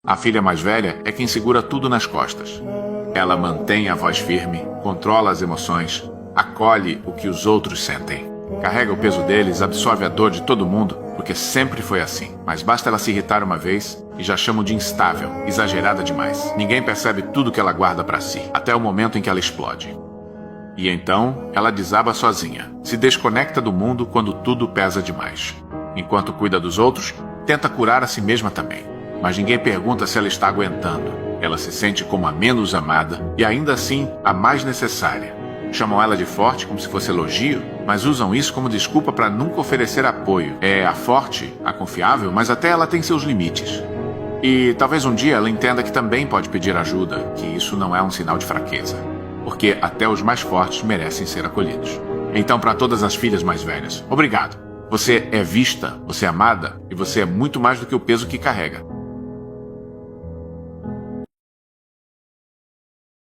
A filha mais velha é quem segura tudo nas costas. Ela mantém a voz firme, controla as emoções, acolhe o que os outros sentem. Carrega o peso deles, absorve a dor de todo mundo, porque sempre foi assim. Mas basta ela se irritar uma vez e já chamam de instável, exagerada demais. Ninguém percebe tudo que ela guarda pra si, até o momento em que ela explode. E então, ela desaba sozinha, se desconecta do mundo quando tudo pesa demais. Enquanto cuida dos outros, tenta curar a si mesma também. Mas ninguém pergunta se ela está aguentando. Ela se sente como a menos amada e ainda assim a mais necessária. Chamam ela de forte como se fosse elogio, mas usam isso como desculpa para nunca oferecer apoio. É a forte, a confiável, mas até ela tem seus limites. E talvez um dia ela entenda que também pode pedir ajuda, que isso não é um sinal de fraqueza. Porque até os mais fortes merecem ser acolhidos. Então, para todas as filhas mais velhas, obrigado. Você é vista, você é amada e você é muito mais do que o peso que carrega.